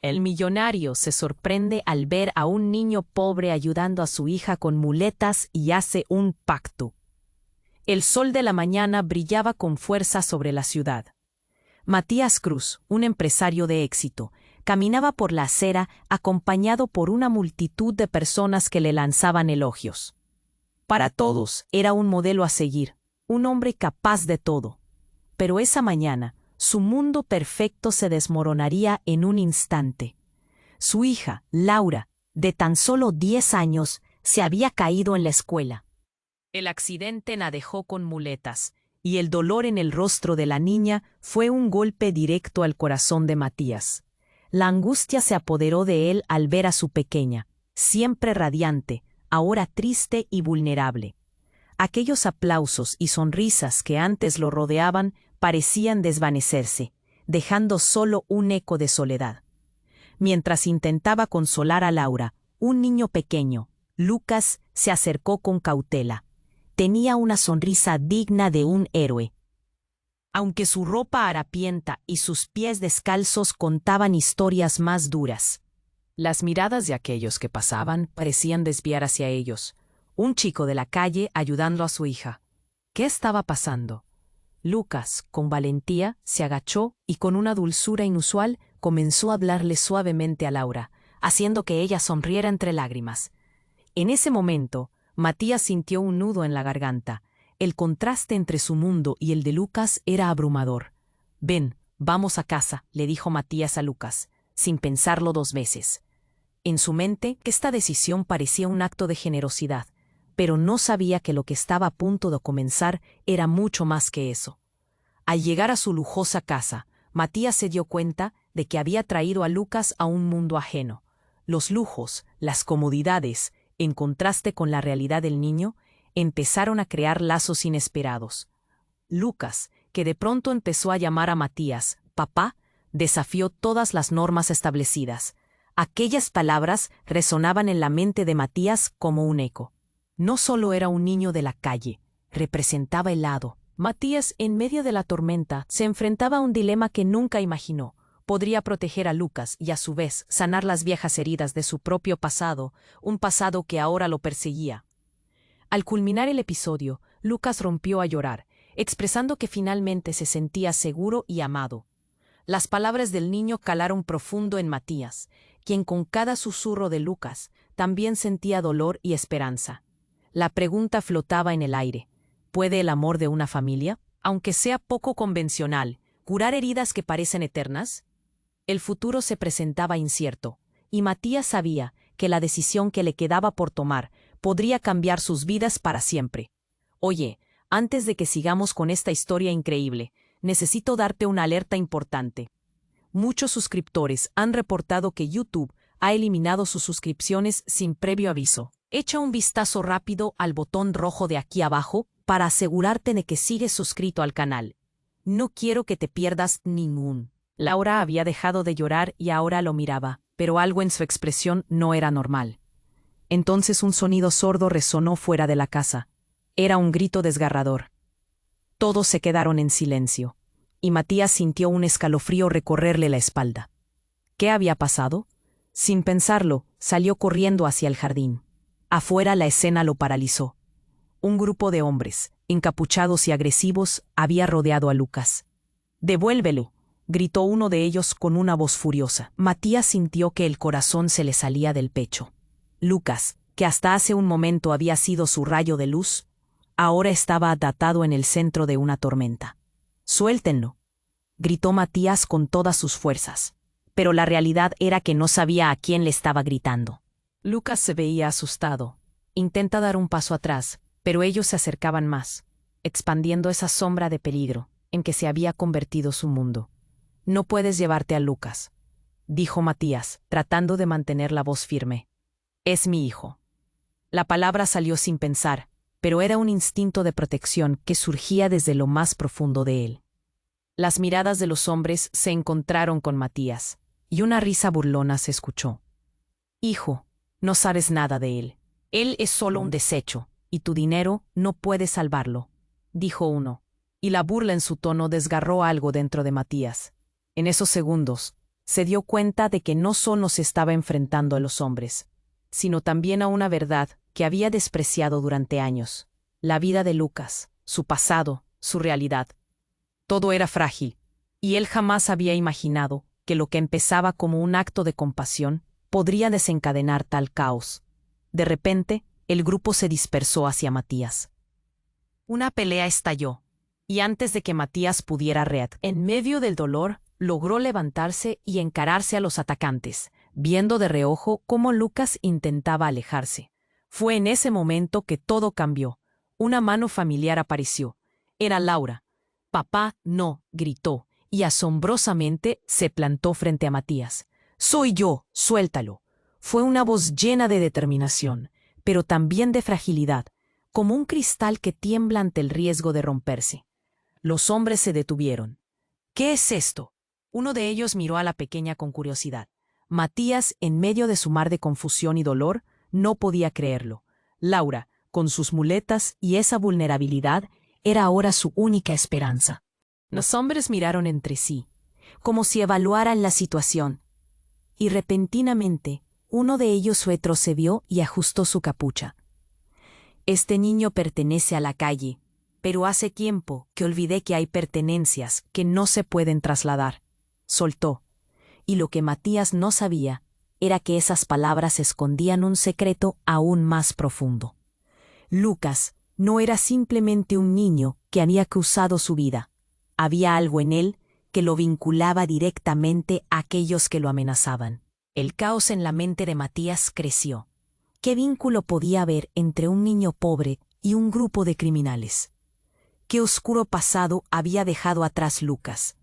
El millonario se sorprende al ver a un niño pobre ayudando a su hija con muletas y hace un pacto. El sol de la mañana brillaba con fuerza sobre la ciudad. Matías Cruz, un empresario de éxito, caminaba por la acera acompañado por una multitud de personas que le lanzaban elogios. Para todos era un modelo a seguir, un hombre capaz de todo. Pero esa mañana, su mundo perfecto se desmoronaría en un instante. Su hija, Laura, de tan solo 10 años, se había caído en la escuela. El accidente la dejó con muletas, y el dolor en el rostro de la niña fue un golpe directo al corazón de Matías. La angustia se apoderó de él al ver a su pequeña, siempre radiante, ahora triste y vulnerable. Aquellos aplausos y sonrisas que antes lo rodeaban parecían desvanecerse, dejando solo un eco de soledad. Mientras intentaba consolar a Laura, un niño pequeño, Lucas, se acercó con cautela. Tenía una sonrisa digna de un héroe. Aunque su ropa harapienta y sus pies descalzos contaban historias más duras. Las miradas de aquellos que pasaban parecían desviar hacia ellos. Un chico de la calle ayudando a su hija. ¿Qué estaba pasando? Lucas, con valentía, se agachó y con una dulzura inusual comenzó a hablarle suavemente a Laura, haciendo que ella sonriera entre lágrimas. En ese momento, Matías sintió un nudo en la garganta. El contraste entre su mundo y el de Lucas era abrumador. «Ven, vamos a casa», le dijo Matías a Lucas, sin pensarlo 2 veces. En su mente, esta decisión parecía un acto de generosidad, pero no sabía que lo que estaba a punto de comenzar era mucho más que eso. Al llegar a su lujosa casa, Matías se dio cuenta de que había traído a Lucas a un mundo ajeno. Los lujos, las comodidades, en contraste con la realidad del niño, empezaron a crear lazos inesperados. Lucas, que de pronto empezó a llamar a Matías «papá», desafió todas las normas establecidas. Aquellas palabras resonaban en la mente de Matías como un eco. No solo era un niño de la calle, representaba el hado. Matías, en medio de la tormenta, se enfrentaba a un dilema que nunca imaginó. Podría proteger a Lucas y, a su vez, sanar las viejas heridas de su propio pasado, un pasado que ahora lo perseguía. Al culminar el episodio, Lucas rompió a llorar, expresando que finalmente se sentía seguro y amado. Las palabras del niño calaron profundo en Matías, quien con cada susurro de Lucas también sentía dolor y esperanza. La pregunta flotaba en el aire. ¿Puede el amor de una familia, aunque sea poco convencional, curar heridas que parecen eternas? El futuro se presentaba incierto, y Matías sabía que la decisión que le quedaba por tomar podría cambiar sus vidas para siempre. Oye, antes de que sigamos con esta historia increíble, necesito darte una alerta importante. Muchos suscriptores han reportado que YouTube ha eliminado sus suscripciones sin previo aviso. Echa un vistazo rápido al botón rojo de aquí abajo para asegurarte de que sigues suscrito al canal. No quiero que te pierdas ningún. Laura había dejado de llorar y ahora lo miraba, pero algo en su expresión no era normal. Entonces un sonido sordo resonó fuera de la casa. Era un grito desgarrador. Todos se quedaron en silencio, y Matías sintió un escalofrío recorrerle la espalda. ¿Qué había pasado? Sin pensarlo, salió corriendo hacia el jardín. Afuera la escena lo paralizó. Un grupo de hombres, encapuchados y agresivos, había rodeado a Lucas. «¡Devuélvelo!», gritó uno de ellos con una voz furiosa. Matías sintió que el corazón se le salía del pecho. Lucas, que hasta hace un momento había sido su rayo de luz, ahora estaba atatado en el centro de una tormenta. «¡Suéltenlo!», gritó Matías con todas sus fuerzas. Pero la realidad era que no sabía a quién le estaba gritando. Lucas se veía asustado. Intenta dar un paso atrás, pero ellos se acercaban más, expandiendo esa sombra de peligro en que se había convertido su mundo. «No puedes llevarte a Lucas», dijo Matías, tratando de mantener la voz firme. «Es mi hijo». La palabra salió sin pensar, pero era un instinto de protección que surgía desde lo más profundo de él. Las miradas de los hombres se encontraron con Matías, y una risa burlona se escuchó. «Hijo, no sabes nada de él. Él es solo un desecho, y tu dinero no puede salvarlo», dijo uno, y la burla en su tono desgarró algo dentro de Matías. En esos segundos, Se dio cuenta de que no solo se estaba enfrentando a los hombres, sino también a una verdad que había despreciado durante años: la vida de Lucas, su pasado, su realidad. Todo era frágil, y él jamás había imaginado que lo que empezaba como un acto de compasión podría desencadenar tal caos. De repente, el grupo se dispersó hacia Matías. Una pelea estalló, y antes de que Matías pudiera en medio del dolor, logró levantarse y encararse a los atacantes, viendo de reojo cómo Lucas intentaba alejarse. Fue en ese momento que todo cambió. Una mano familiar apareció. Era Laura. «Papá, no», gritó, y asombrosamente se plantó frente a Matías. «Soy yo, suéltalo». Fue una voz llena de determinación, pero también de fragilidad, como un cristal que tiembla ante el riesgo de romperse. Los hombres se detuvieron. «¿Qué es esto?». Uno de ellos miró a la pequeña con curiosidad. Matías, en medio de su mar de confusión y dolor, no podía creerlo. Laura, con sus muletas y esa vulnerabilidad, era ahora su única esperanza. Los hombres miraron entre sí, como si evaluaran la situación, y repentinamente uno de ellos retrocedió y ajustó su capucha. «Este niño pertenece a la calle, pero hace tiempo que olvidé que hay pertenencias que no se pueden trasladar», soltó. Y lo que Matías no sabía era que esas palabras escondían un secreto aún más profundo. Lucas no era simplemente un niño que había cruzado su vida. Había algo en él que lo vinculaba directamente a aquellos que lo amenazaban. El caos en la mente de Matías creció. ¿Qué vínculo podía haber entre un niño pobre y un grupo de criminales? ¿Qué oscuro pasado había dejado atrás Lucas?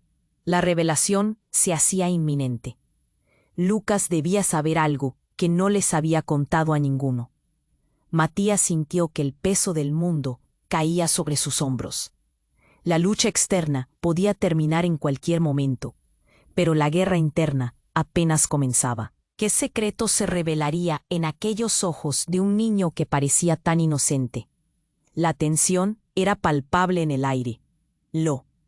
La revelación se hacía inminente. Lucas debía saber algo que no les había contado a ninguno. Matías sintió que el peso del mundo caía sobre sus hombros. La lucha externa podía terminar en cualquier momento, pero la guerra interna apenas comenzaba. ¿Qué secreto se revelaría en aquellos ojos de un niño que parecía tan inocente? La tensión era palpable en el aire.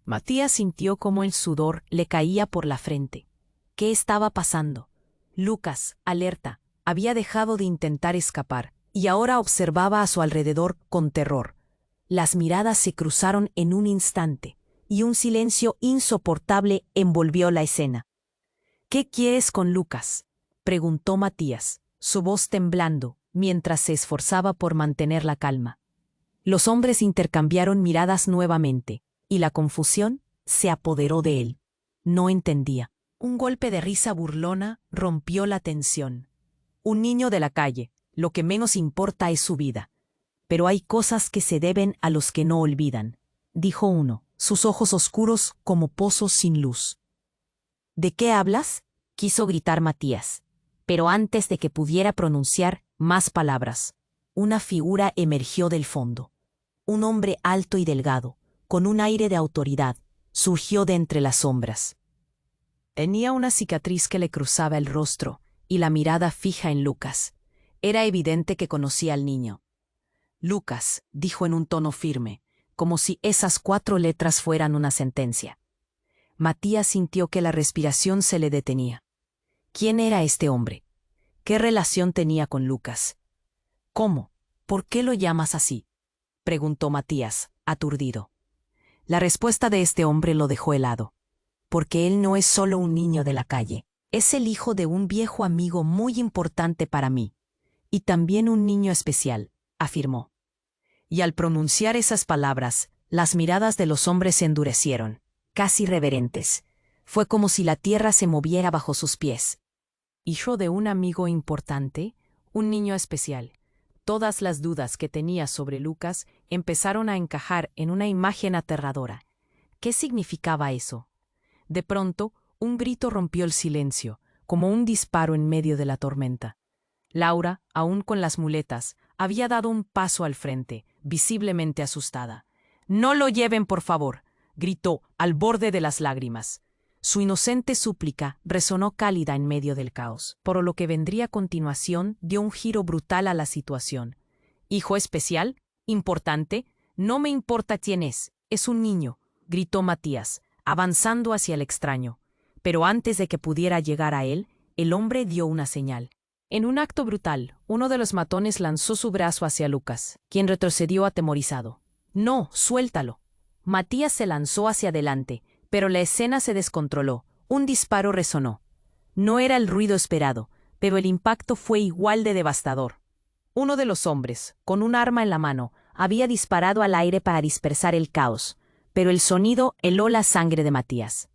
Matías sintió cómo el sudor le caía por la frente. ¿Qué estaba pasando? Lucas, alerta, había dejado de intentar escapar y ahora observaba a su alrededor con terror. Las miradas se cruzaron en un instante y un silencio insoportable envolvió la escena. «¿Qué quieres con Lucas?», preguntó Matías, su voz temblando mientras se esforzaba por mantener la calma. Los hombres intercambiaron miradas nuevamente, y la confusión se apoderó de él. No entendía. Un golpe de risa burlona rompió la tensión. «Un niño de la calle, lo que menos importa es su vida. Pero hay cosas que se deben a los que no olvidan», dijo uno, sus ojos oscuros como pozos sin luz. «¿De qué hablas?», quiso gritar Matías, pero antes de que pudiera pronunciar más palabras, una figura emergió del fondo. Un hombre alto y delgado, con un aire de autoridad, surgió de entre las sombras. Tenía una cicatriz que le cruzaba el rostro y la mirada fija en Lucas. Era evidente que conocía al niño. «Lucas», dijo en un tono firme, como si esas 4 letras fueran una sentencia. Matías sintió que la respiración se le detenía. ¿Quién era este hombre? ¿Qué relación tenía con Lucas? «¿Cómo? ¿Por qué lo llamas así?», preguntó Matías, aturdido. La respuesta de este hombre lo dejó helado. «Porque él no es solo un niño de la calle. Es el hijo de un viejo amigo muy importante para mí. Y también un niño especial», afirmó. Y al pronunciar esas palabras, las miradas de los hombres se endurecieron, casi reverentes. Fue como si la tierra se moviera bajo sus pies. «Hijo de un amigo importante, un niño especial». Todas las dudas que tenía sobre Lucas empezaron a encajar en una imagen aterradora. ¿Qué significaba eso? De pronto, un grito rompió el silencio, como un disparo en medio de la tormenta. Laura, aún con las muletas, había dado un paso al frente, visiblemente asustada. «No lo lleven, por favor», gritó, al borde de las lágrimas. Su inocente súplica resonó cálida en medio del caos. Por lo que vendría a continuación dio un giro brutal a la situación. «¿Hijo especial? ¿Importante? No me importa quién es un niño», gritó Matías, avanzando hacia el extraño. pero antes de que pudiera llegar a él, el hombre dio una señal. En un acto brutal, uno de los matones lanzó su brazo hacia Lucas, quien retrocedió atemorizado. «No, suéltalo». Matías se lanzó hacia adelante, pero la escena se descontroló. Un disparo resonó. No era el ruido esperado, pero el impacto fue igual de devastador. Uno de los hombres, con un arma en la mano, había disparado al aire para dispersar el caos, pero el sonido heló la sangre de Matías.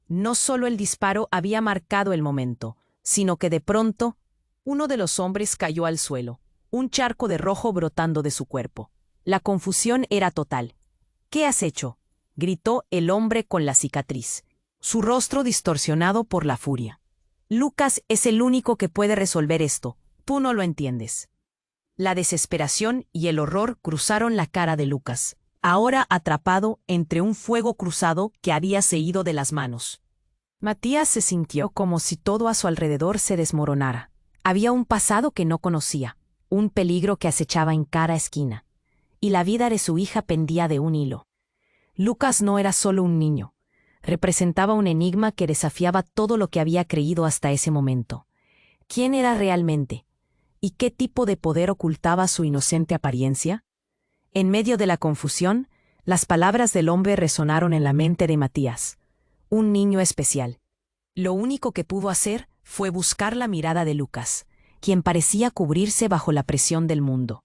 No solo el disparo había marcado el momento, sino que de pronto, uno de los hombres cayó al suelo, un charco de rojo brotando de su cuerpo. La confusión era total. «¿Qué has hecho?», gritó el hombre con la cicatriz, su rostro distorsionado por la furia. «Lucas es el único que puede resolver esto. Tú no lo entiendes». La desesperación y el horror cruzaron la cara de Lucas, ahora atrapado entre un fuego cruzado que había ido de las manos. Matías se sintió como si todo a su alrededor se desmoronara. Había un pasado que no conocía, un peligro que acechaba en cada esquina, y la vida de su hija pendía de un hilo. Lucas no era solo un niño, representaba un enigma que desafiaba todo lo que había creído hasta ese momento. ¿Quién era realmente? ¿Y qué tipo de poder ocultaba su inocente apariencia? En medio de la confusión, las palabras del hombre resonaron en la mente de Matías. Un niño especial. Lo único que pudo hacer fue buscar la mirada de Lucas, quien parecía cubrirse bajo la presión del mundo.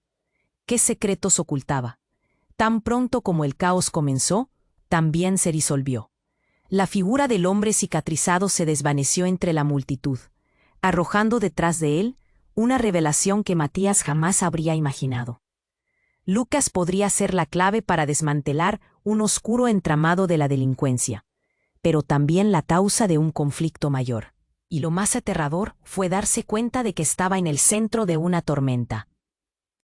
¿Qué secretos ocultaba? Tan pronto como el caos comenzó, también se disolvió. La figura del hombre cicatrizado se desvaneció entre la multitud, arrojando detrás de él una revelación que Matías jamás habría imaginado. Lucas podría ser la clave para desmantelar un oscuro entramado de la delincuencia, pero también la causa de un conflicto mayor. Y lo más aterrador fue darse cuenta de que estaba en el centro de una tormenta.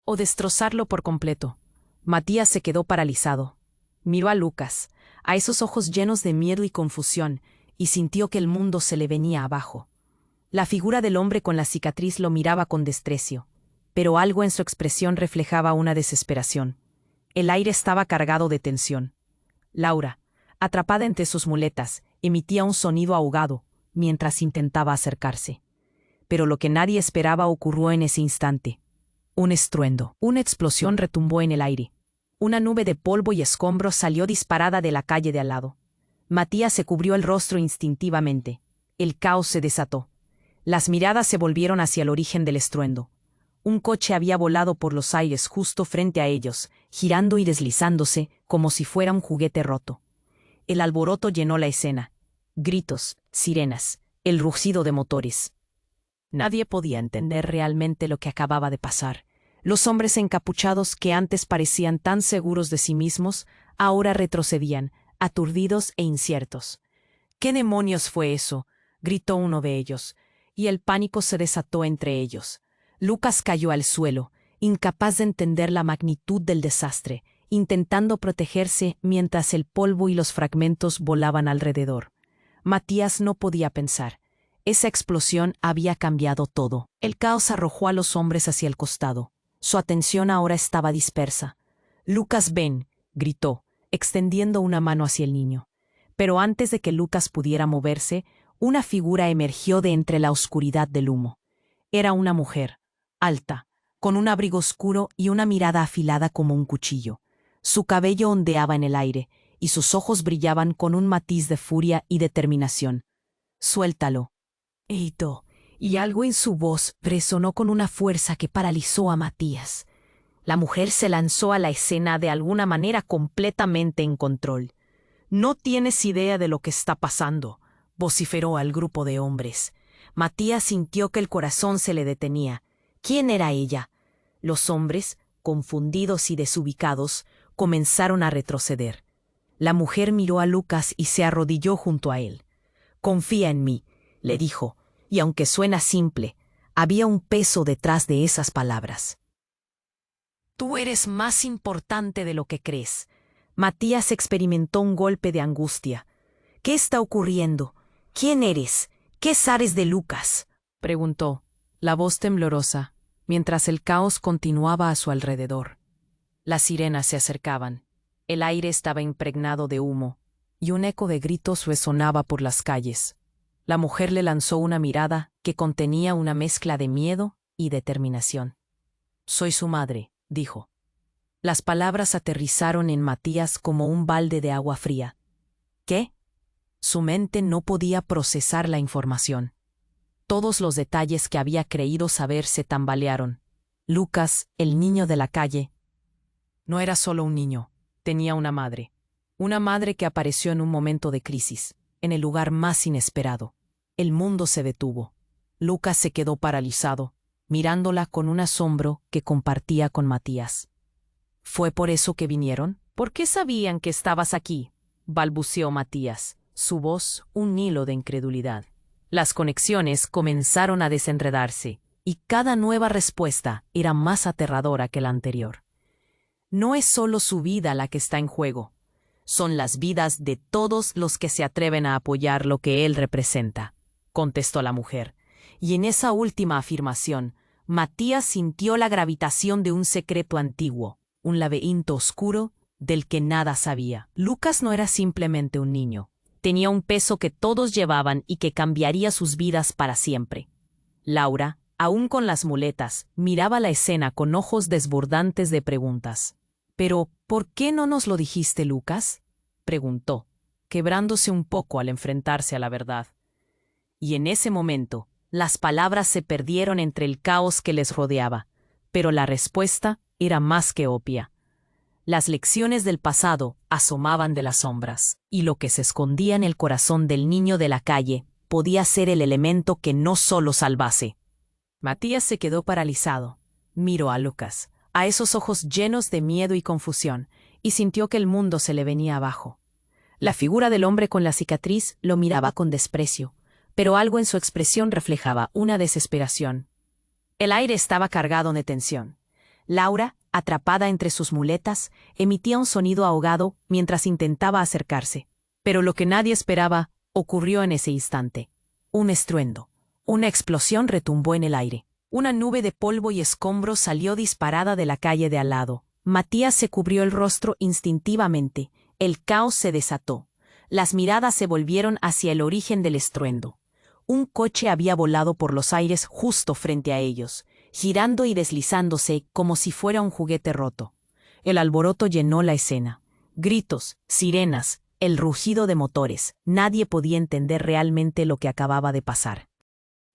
O destrozarlo por completo. Matías se quedó paralizado. Miró a Lucas, a esos ojos llenos de miedo y confusión, y sintió que el mundo se le venía abajo. La figura del hombre con la cicatriz lo miraba con desprecio, pero algo en su expresión reflejaba una desesperación. El aire estaba cargado de tensión. Laura, atrapada entre sus muletas, emitía un sonido ahogado mientras intentaba acercarse. Pero lo que nadie esperaba ocurrió en ese instante. Un estruendo, una explosión retumbó en el aire. Una nube de polvo y escombros salió disparada de la calle de al lado. Matías se cubrió el rostro instintivamente. El caos se desató. Las miradas se volvieron hacia el origen del estruendo. Un coche había volado por los aires justo frente a ellos, girando y deslizándose como si fuera un juguete roto. El alboroto llenó la escena. Gritos, sirenas, el rugido de motores. Nadie podía entender realmente lo que acababa de pasar. Los hombres encapuchados que antes parecían tan seguros de sí mismos, ahora retrocedían, aturdidos e inciertos. «¿Qué demonios fue eso?», gritó uno de ellos, y el pánico se desató entre ellos. Lucas cayó al suelo, incapaz de entender la magnitud del desastre, intentando protegerse mientras el polvo y los fragmentos volaban alrededor. Matías no podía pensar. Esa explosión había cambiado todo. El caos arrojó a los hombres hacia el costado. Su atención ahora estaba dispersa. «Lucas, ven», gritó, extendiendo una mano hacia el niño. Pero antes de que Lucas pudiera moverse, una figura emergió de entre la oscuridad del humo. Era una mujer, alta, con un abrigo oscuro y una mirada afilada como un cuchillo. Su cabello ondeaba en el aire, y sus ojos brillaban con un matiz de furia y determinación. «Suéltalo», gritó, y algo en su voz resonó con una fuerza que paralizó a Matías. La mujer se lanzó a la escena de alguna manera completamente en control. «No tienes idea de lo que está pasando», vociferó al grupo de hombres. Matías sintió que el corazón se le detenía. ¿Quién era ella? Los hombres, confundidos y desubicados, comenzaron a retroceder. La mujer miró a Lucas y se arrodilló junto a él. «Confía en mí», le dijo, y aunque suena simple, había un peso detrás de esas palabras. «Tú eres más importante de lo que crees». Matías experimentó un golpe de angustia. «¿Qué está ocurriendo? ¿Quién eres? ¿Qué sabes de Lucas?», preguntó, la voz temblorosa, mientras el caos continuaba a su alrededor. Las sirenas se acercaban. El aire estaba impregnado de humo, y un eco de gritos resonaba por las calles. La mujer le lanzó una mirada que contenía una mezcla de miedo y determinación. «Soy su madre», dijo. Las palabras aterrizaron en Matías como un balde de agua fría. ¿Qué? Su mente no podía procesar la información. Todos los detalles que había creído saber se tambalearon. Lucas, el niño de la calle, no era solo un niño, tenía una madre. Una madre que apareció en un momento de crisis, en el lugar más inesperado. El mundo se detuvo. Lucas se quedó paralizado, mirándola con un asombro que compartía con Matías. ¿Fue por eso que vinieron? ¿Por qué sabían que estabas aquí?, balbuceó Matías, su voz un hilo de incredulidad. Las conexiones comenzaron a desenredarse, y cada nueva respuesta era más aterradora que la anterior. No es solo su vida la que está en juego. Son las vidas de todos los que se atreven a apoyar lo que él representa, contestó la mujer. Y en esa última afirmación, Matías sintió la gravitación de un secreto antiguo, un laberinto oscuro del que nada sabía. Lucas no era simplemente un niño. Tenía un peso que todos llevaban y que cambiaría sus vidas para siempre. Laura, aún con las muletas, miraba la escena con ojos desbordantes de preguntas. «¿Pero por qué no nos lo dijiste, Lucas?», preguntó, quebrándose un poco al enfrentarse a la verdad. Y en ese momento, las palabras se perdieron entre el caos que les rodeaba, pero la respuesta era más que obvia. Las lecciones del pasado asomaban de las sombras, y lo que se escondía en el corazón del niño de la calle podía ser el elemento que no solo salvase. Matías se quedó paralizado. Miró a Lucas, a esos ojos llenos de miedo y confusión, y sintió que el mundo se le venía abajo. La figura del hombre con la cicatriz lo miraba con desprecio, pero algo en su expresión reflejaba una desesperación. El aire estaba cargado de tensión. Laura, atrapada entre sus muletas, emitía un sonido ahogado mientras intentaba acercarse. Pero lo que nadie esperaba ocurrió en ese instante. Un estruendo. Una explosión retumbó en el aire. Una nube de polvo y escombros salió disparada de la calle de al lado. Matías se cubrió el rostro instintivamente. El caos se desató. Las miradas se volvieron hacia el origen del estruendo. Un coche había volado por los aires justo frente a ellos, girando y deslizándose como si fuera un juguete roto. El alboroto llenó la escena. Gritos, sirenas, el rugido de motores. Nadie podía entender realmente lo que acababa de pasar.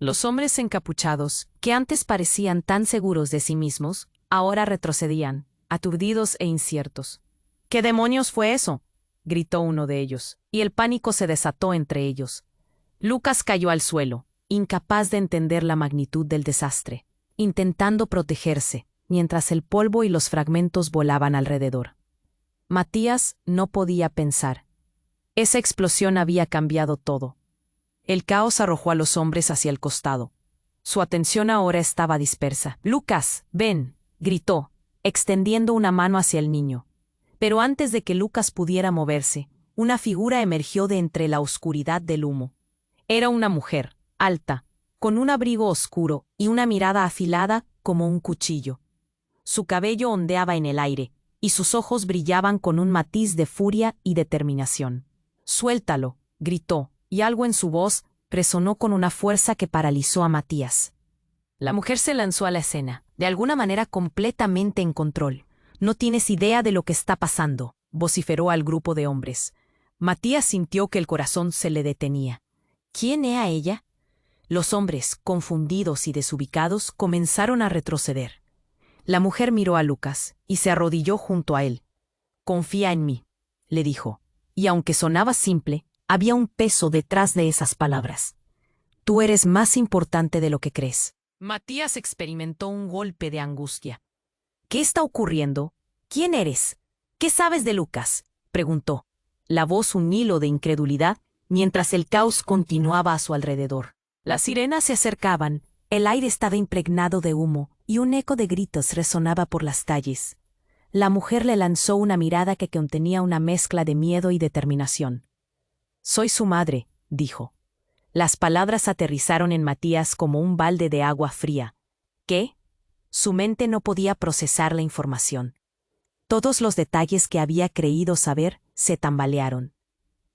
Los hombres encapuchados, que antes parecían tan seguros de sí mismos, ahora retrocedían, aturdidos e inciertos. «¿Qué demonios fue eso?», gritó uno de ellos, y el pánico se desató entre ellos. Lucas cayó al suelo, incapaz de entender la magnitud del desastre, intentando protegerse, mientras el polvo y los fragmentos volaban alrededor. Matías no podía pensar. Esa explosión había cambiado todo. El caos arrojó a los hombres hacia el costado. Su atención ahora estaba dispersa. «Lucas, ven», gritó, extendiendo una mano hacia el niño. Pero antes de que Lucas pudiera moverse, una figura emergió de entre la oscuridad del humo. Era una mujer, alta, con un abrigo oscuro y una mirada afilada como un cuchillo. Su cabello ondeaba en el aire, y sus ojos brillaban con un matiz de furia y determinación. «Suéltalo», gritó, y algo en su voz resonó con una fuerza que paralizó a Matías. La mujer se lanzó a la escena, de alguna manera completamente en control. «No tienes idea de lo que está pasando», vociferó al grupo de hombres. Matías sintió que el corazón se le detenía. ¿Quién era ella? Los hombres, confundidos y desubicados, comenzaron a retroceder. La mujer miró a Lucas y se arrodilló junto a él. «Confía en mí», le dijo, y aunque sonaba simple, había un peso detrás de esas palabras. «Tú eres más importante de lo que crees». Matías experimentó un golpe de angustia. «¿Qué está ocurriendo? ¿Quién eres? ¿Qué sabes de Lucas?», preguntó, la voz un hilo de incredulidad, mientras el caos continuaba a su alrededor. Las sirenas se acercaban, el aire estaba impregnado de humo, y un eco de gritos resonaba por las calles. La mujer le lanzó una mirada que contenía una mezcla de miedo y determinación. «Soy su madre», dijo. Las palabras aterrizaron en Matías como un balde de agua fría. ¿Qué? Su mente no podía procesar la información. Todos los detalles que había creído saber se tambalearon.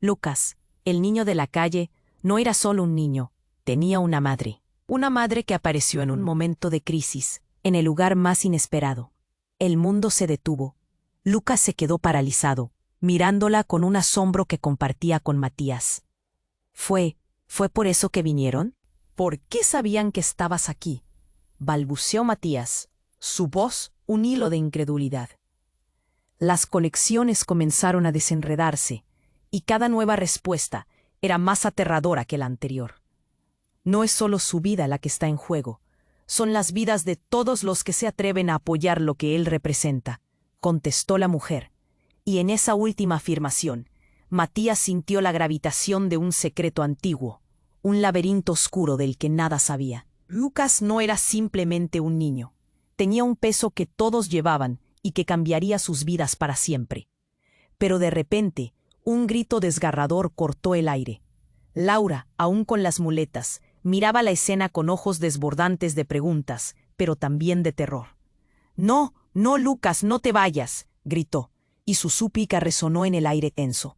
Lucas, el niño de la calle, no era solo un niño, tenía una madre. Una madre que apareció en un momento de crisis, en el lugar más inesperado. El mundo se detuvo. Lucas se quedó paralizado, mirándola con un asombro que compartía con Matías. ¿Fue por eso que vinieron? ¿Por qué sabían que estabas aquí? Balbuceó Matías, su voz un hilo de incredulidad. Las conexiones comenzaron a desenredarse, y cada nueva respuesta era más aterradora que la anterior. No es solo su vida la que está en juego, son las vidas de todos los que se atreven a apoyar lo que él representa, contestó la mujer, y en esa última afirmación, Matías sintió la gravitación de un secreto antiguo, un laberinto oscuro del que nada sabía. Lucas no era simplemente un niño, tenía un peso que todos llevaban y que cambiaría sus vidas para siempre. Pero de repente, un grito desgarrador cortó el aire. Laura, aún con las muletas, miraba la escena con ojos desbordantes de preguntas, pero también de terror. «No, no, Lucas, no te vayas», gritó, y su súplica resonó en el aire tenso.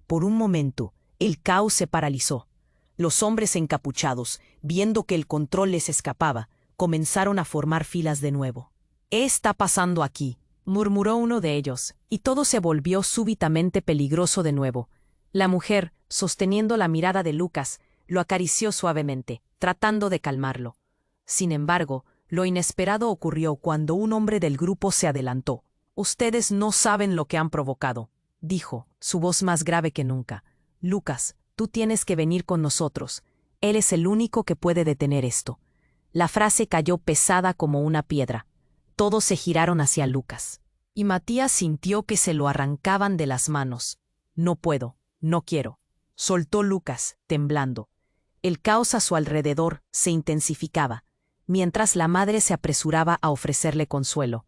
Por un momento, el caos se paralizó. Los hombres encapuchados, viendo que el control les escapaba, comenzaron a formar filas de nuevo. «¿Qué está pasando aquí?», murmuró uno de ellos, y todo se volvió súbitamente peligroso de nuevo. La mujer, sosteniendo la mirada de Lucas, lo acarició suavemente, tratando de calmarlo. Sin embargo, lo inesperado ocurrió cuando un hombre del grupo se adelantó. «Ustedes no saben lo que han provocado», dijo, su voz más grave que nunca. «Lucas, tú tienes que venir con nosotros. Él es el único que puede detener esto». La frase cayó pesada como una piedra. Todos se giraron hacia Lucas. Y Matías sintió que se lo arrancaban de las manos. «No puedo, no quiero», soltó Lucas, temblando. El caos a su alrededor se intensificaba, mientras la madre se apresuraba a ofrecerle consuelo.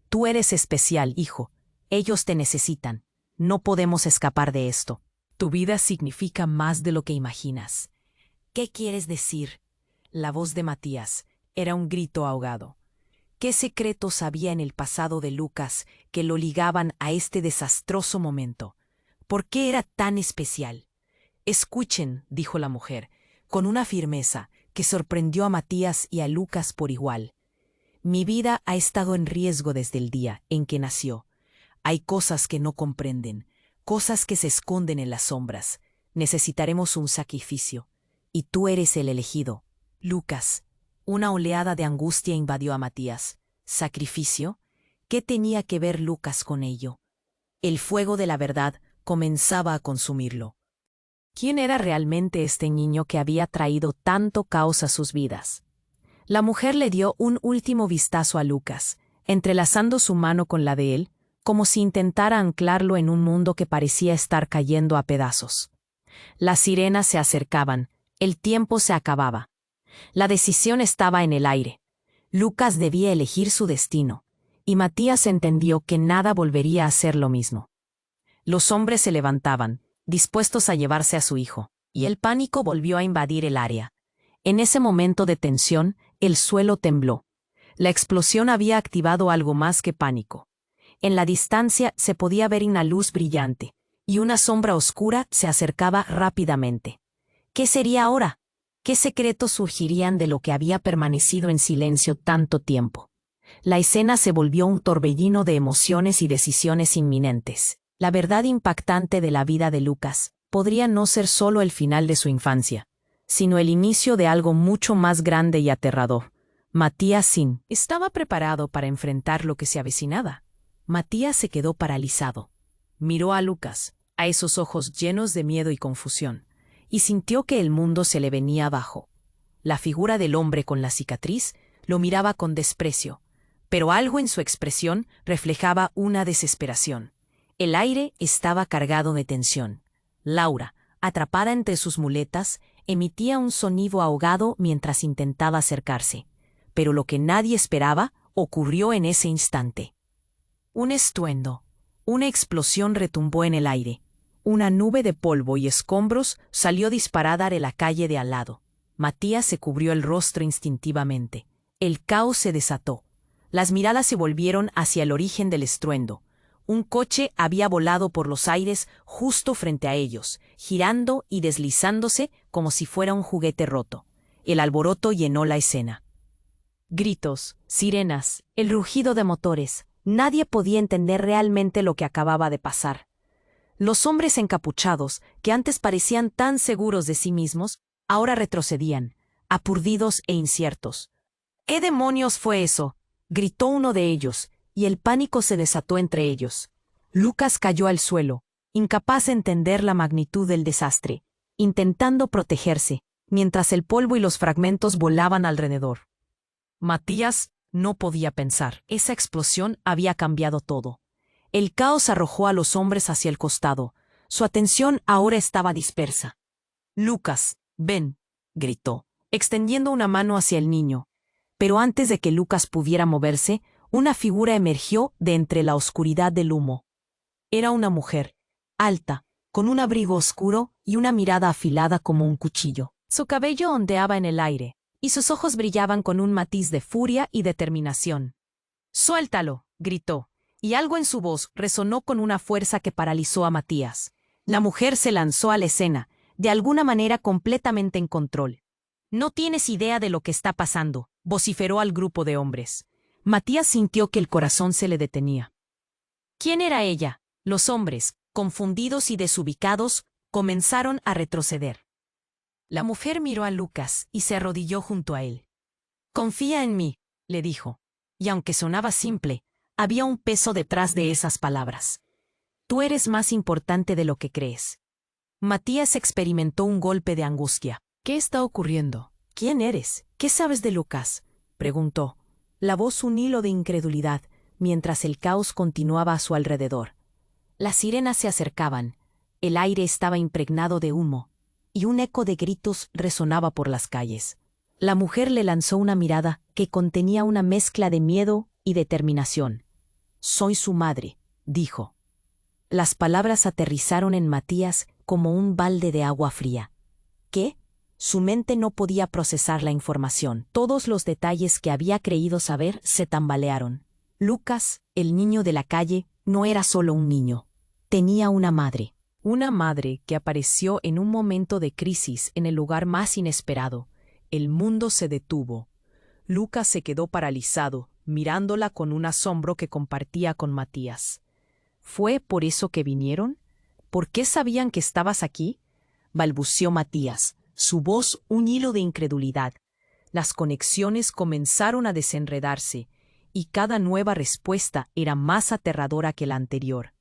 «Tú eres especial, hijo. Ellos te necesitan. No podemos escapar de esto. Tu vida significa más de lo que imaginas». «¿Qué quieres decir?». La voz de Matías era un grito ahogado. ¿Qué secretos había en el pasado de Lucas que lo ligaban a este desastroso momento? ¿Por qué era tan especial? «Escuchen», dijo la mujer, con una firmeza que sorprendió a Matías y a Lucas por igual. «Mi vida ha estado en riesgo desde el día en que nació. Hay cosas que no comprenden, cosas que se esconden en las sombras. Necesitaremos un sacrificio, y tú eres el elegido, Lucas». Una oleada de angustia invadió a Matías. ¿Sacrificio? ¿Qué tenía que ver Lucas con ello? El fuego de la verdad comenzaba a consumirlo. ¿Quién era realmente este niño que había traído tanto caos a sus vidas? La mujer le dio un último vistazo a Lucas, entrelazando su mano con la de él, como si intentara anclarlo en un mundo que parecía estar cayendo a pedazos. Las sirenas se acercaban, el tiempo se acababa. La decisión estaba en el aire. Lucas debía elegir su destino, y Matías entendió que nada volvería a ser lo mismo. Los hombres se levantaban, dispuestos a llevarse a su hijo, y el pánico volvió a invadir el área. En ese momento de tensión, el suelo tembló. La explosión había activado algo más que pánico. En la distancia se podía ver una luz brillante, y una sombra oscura se acercaba rápidamente. ¿Qué sería ahora? ¿Qué secretos surgirían de lo que había permanecido en silencio tanto tiempo? La escena se volvió un torbellino de emociones y decisiones inminentes. La verdad impactante de la vida de Lucas podría no ser solo el final de su infancia, sino el inicio de algo mucho más grande y aterrador. Matías Sin estaba preparado para enfrentar lo que se avecinaba. Matías se quedó paralizado. Miró a Lucas, a esos ojos llenos de miedo y confusión, y sintió que el mundo se le venía abajo. La figura del hombre con la cicatriz lo miraba con desprecio, pero algo en su expresión reflejaba una desesperación. El aire estaba cargado de tensión. Laura, atrapada entre sus muletas, emitía un sonido ahogado mientras intentaba acercarse. Pero lo que nadie esperaba ocurrió en ese instante. Un estruendo, una explosión retumbó en el aire. Una nube de polvo y escombros salió disparada de la calle de al lado. Matías se cubrió el rostro instintivamente. El caos se desató. Las miradas se volvieron hacia el origen del estruendo. Un coche había volado por los aires justo frente a ellos, girando y deslizándose como si fuera un juguete roto. El alboroto llenó la escena. Gritos, sirenas, el rugido de motores. Nadie podía entender realmente lo que acababa de pasar. Los hombres encapuchados, que antes parecían tan seguros de sí mismos, ahora retrocedían, aturdidos e inciertos. ¿Qué demonios fue eso?, gritó uno de ellos, y el pánico se desató entre ellos. Lucas cayó al suelo, incapaz de entender la magnitud del desastre, intentando protegerse, mientras el polvo y los fragmentos volaban alrededor. Matías no podía pensar. Esa explosión había cambiado todo. El caos arrojó a los hombres hacia el costado. Su atención ahora estaba dispersa. «Lucas, ven», gritó, extendiendo una mano hacia el niño. Pero antes de que Lucas pudiera moverse, una figura emergió de entre la oscuridad del humo. Era una mujer, alta, con un abrigo oscuro y una mirada afilada como un cuchillo. Su cabello ondeaba en el aire, y sus ojos brillaban con un matiz de furia y determinación. «¡Suéltalo!», gritó, y algo en su voz resonó con una fuerza que paralizó a Matías. La mujer se lanzó a la escena, de alguna manera completamente en control. «No tienes idea de lo que está pasando», vociferó al grupo de hombres. Matías sintió que el corazón se le detenía. ¿Quién era ella? Los hombres, confundidos y desubicados, comenzaron a retroceder. La mujer miró a Lucas y se arrodilló junto a él. «Confía en mí», le dijo, y aunque sonaba simple, había un peso detrás de esas palabras. «Tú eres más importante de lo que crees». Matías experimentó un golpe de angustia. «¿Qué está ocurriendo? ¿Quién eres? ¿Qué sabes de Lucas?», preguntó, la voz un hilo de incredulidad, mientras el caos continuaba a su alrededor. Las sirenas se acercaban, el aire estaba impregnado de humo, y un eco de gritos resonaba por las calles. La mujer le lanzó una mirada que contenía una mezcla de miedo y determinación. «Soy su madre», dijo. Las palabras aterrizaron en Matías como un balde de agua fría. ¿Qué? Su mente no podía procesar la información. Todos los detalles que había creído saber se tambalearon. Lucas, el niño de la calle, no era solo un niño. Tenía una madre. Una madre que apareció en un momento de crisis en el lugar más inesperado. El mundo se detuvo. Lucas se quedó paralizado, mirándola con un asombro que compartía con Matías. «¿Fue por eso que vinieron? ¿Por qué sabían que estabas aquí?», balbuceó Matías, su voz un hilo de incredulidad. Las conexiones comenzaron a desenredarse, y cada nueva respuesta era más aterradora que la anterior.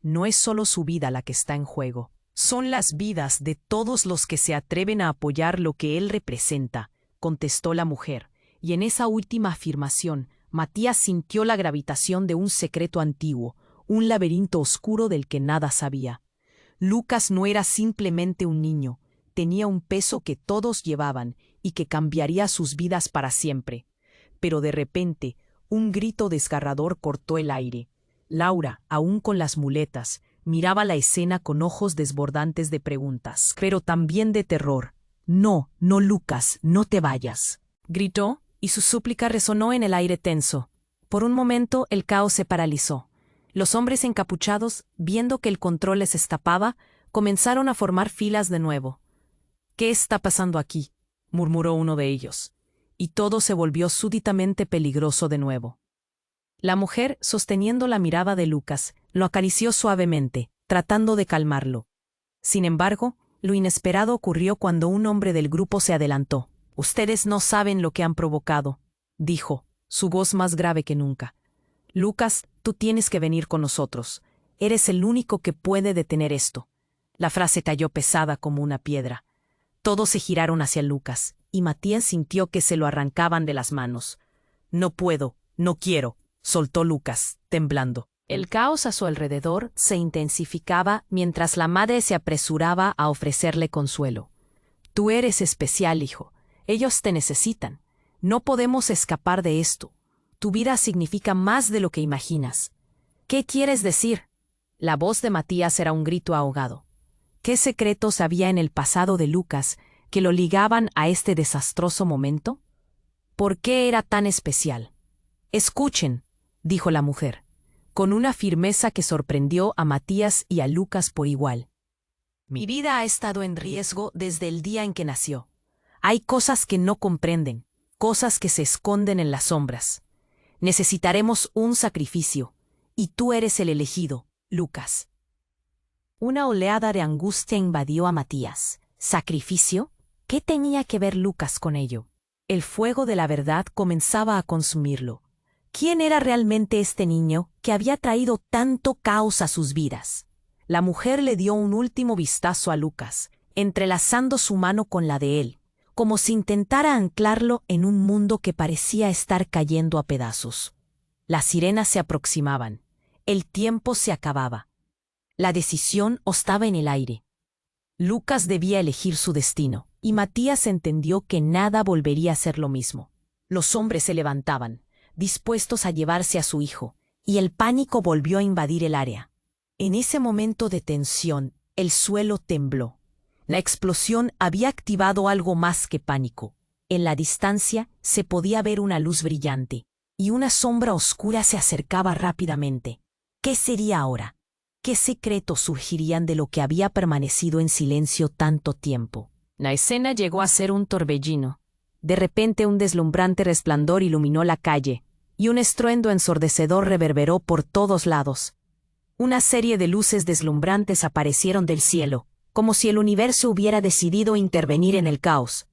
No es solo su vida la que está en juego, son las vidas de todos los que se atreven a apoyar lo que él representa, contestó la mujer, y en esa última afirmación, Matías sintió la gravitación de un secreto antiguo, un laberinto oscuro del que nada sabía. Lucas no era simplemente un niño, tenía un peso que todos llevaban y que cambiaría sus vidas para siempre. Pero de repente, un grito desgarrador cortó el aire. Laura, aún con las muletas, miraba la escena con ojos desbordantes de preguntas, pero también de terror. «No, no, Lucas, no te vayas», gritó, y su súplica resonó en el aire tenso. Por un momento el caos se paralizó. Los hombres encapuchados, viendo que el control les escapaba, comenzaron a formar filas de nuevo. «¿Qué está pasando aquí?», murmuró uno de ellos, y todo se volvió súbitamente peligroso de nuevo. La mujer, sosteniendo la mirada de Lucas, lo acarició suavemente, tratando de calmarlo. Sin embargo, lo inesperado ocurrió cuando un hombre del grupo se adelantó. «Ustedes no saben lo que han provocado», dijo, su voz más grave que nunca. «Lucas, tú tienes que venir con nosotros. Eres el único que puede detener esto». La frase cayó pesada como una piedra. Todos se giraron hacia Lucas, y Matías sintió que se lo arrancaban de las manos. «No puedo, no quiero», soltó Lucas, temblando. El caos a su alrededor se intensificaba mientras la madre se apresuraba a ofrecerle consuelo. «Tú eres especial, hijo. Ellos te necesitan. No podemos escapar de esto. Tu vida significa más de lo que imaginas». «¿Qué quieres decir?». La voz de Matías era un grito ahogado. ¿Qué secretos había en el pasado de Lucas que lo ligaban a este desastroso momento? ¿Por qué era tan especial? «Escuchen», dijo la mujer. con una firmeza que sorprendió a Matías y a Lucas por igual. Mi vida ha estado en riesgo desde el día en que nació. Hay cosas que no comprenden, cosas que se esconden en las sombras. Necesitaremos un sacrificio, y tú eres el elegido, Lucas. Una oleada de angustia invadió a Matías. ¿Sacrificio? ¿Qué tenía que ver Lucas con ello? El fuego de la verdad comenzaba a consumirlo. ¿Quién era realmente este niño que había traído tanto caos a sus vidas? La mujer le dio un último vistazo a Lucas, entrelazando su mano con la de él, como si intentara anclarlo en un mundo que parecía estar cayendo a pedazos. Las sirenas se aproximaban. El tiempo se acababa. La decisión estaba en el aire. Lucas debía elegir su destino, y Matías entendió que nada volvería a ser lo mismo. Los hombres se levantaban, dispuestos a llevarse a su hijo, y el pánico volvió a invadir el área. En ese momento de tensión, el suelo tembló. La explosión había activado algo más que pánico. En la distancia se podía ver una luz brillante, y una sombra oscura se acercaba rápidamente. ¿Qué sería ahora? ¿Qué secretos surgirían de lo que había permanecido en silencio tanto tiempo? La escena llegó a ser un torbellino. De repente un deslumbrante resplandor iluminó la calle, y un estruendo ensordecedor reverberó por todos lados. Una serie de luces deslumbrantes aparecieron del cielo, como si el universo hubiera decidido intervenir en el caos.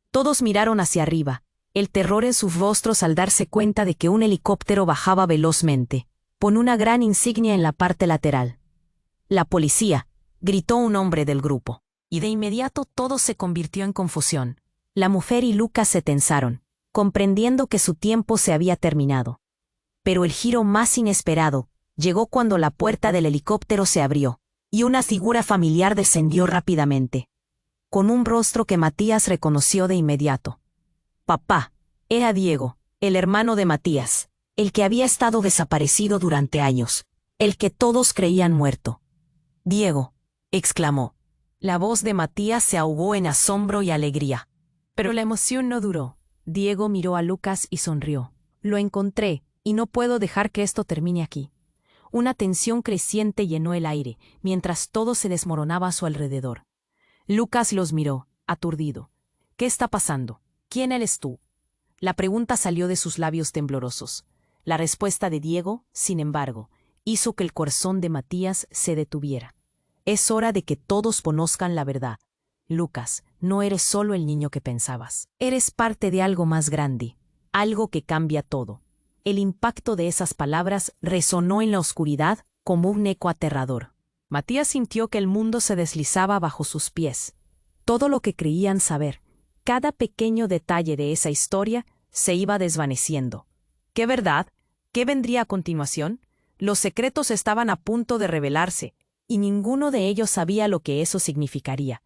Todos miraron hacia arriba, el terror en sus rostros al darse cuenta de que un helicóptero bajaba velozmente, con una gran insignia en la parte lateral. «La policía», gritó un hombre del grupo, y de inmediato todo se convirtió en confusión. La mujer y Lucas se tensaron, comprendiendo que su tiempo se había terminado. Pero el giro más inesperado llegó cuando la puerta del helicóptero se abrió, y una figura familiar descendió rápidamente, con un rostro que Matías reconoció de inmediato. Papá, era Diego, el hermano de Matías, el que había estado desaparecido durante años, el que todos creían muerto. «Diego», exclamó. La voz de Matías se ahogó en asombro y alegría. Pero la emoción no duró. Diego miró a Lucas y sonrió. «Lo encontré, y no puedo dejar que esto termine aquí». Una tensión creciente llenó el aire, mientras todo se desmoronaba a su alrededor. Lucas los miró, aturdido. «¿Qué está pasando? ¿Quién eres tú?». La pregunta salió de sus labios temblorosos. La respuesta de Diego, sin embargo, hizo que el corazón de Matías se detuviera. «Es hora de que todos conozcan la verdad. Lucas, no eres solo el niño que pensabas. Eres parte de algo más grande, algo que cambia todo». El impacto de esas palabras resonó en la oscuridad como un eco aterrador. Matías sintió que el mundo se deslizaba bajo sus pies. Todo lo que creían saber, cada pequeño detalle de esa historia, se iba desvaneciendo. ¿Qué verdad? ¿Qué vendría a continuación? Los secretos estaban a punto de revelarse, y ninguno de ellos sabía lo que eso significaría.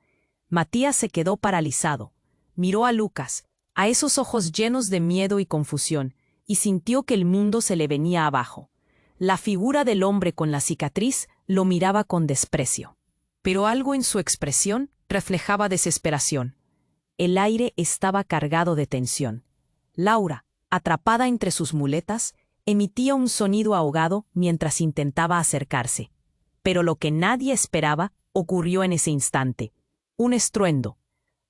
Matías se quedó paralizado. Miró a Lucas, a esos ojos llenos de miedo y confusión, y sintió que el mundo se le venía abajo. La figura del hombre con la cicatriz lo miraba con desprecio. Pero algo en su expresión reflejaba desesperación. El aire estaba cargado de tensión. Laura, atrapada entre sus muletas, emitía un sonido ahogado mientras intentaba acercarse. Pero lo que nadie esperaba ocurrió en ese instante. Un estruendo.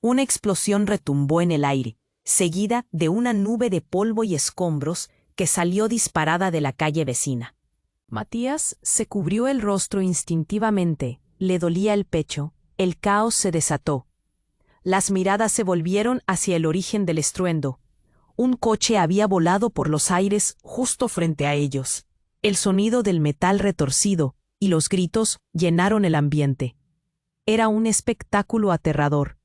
Una explosión retumbó en el aire, seguida de una nube de polvo y escombros que salió disparada de la calle vecina. Matías se cubrió el rostro instintivamente, le dolía el pecho, el caos se desató. Las miradas se volvieron hacia el origen del estruendo. Un coche había volado por los aires justo frente a ellos. El sonido del metal retorcido y los gritos llenaron el ambiente. Era un espectáculo aterrador.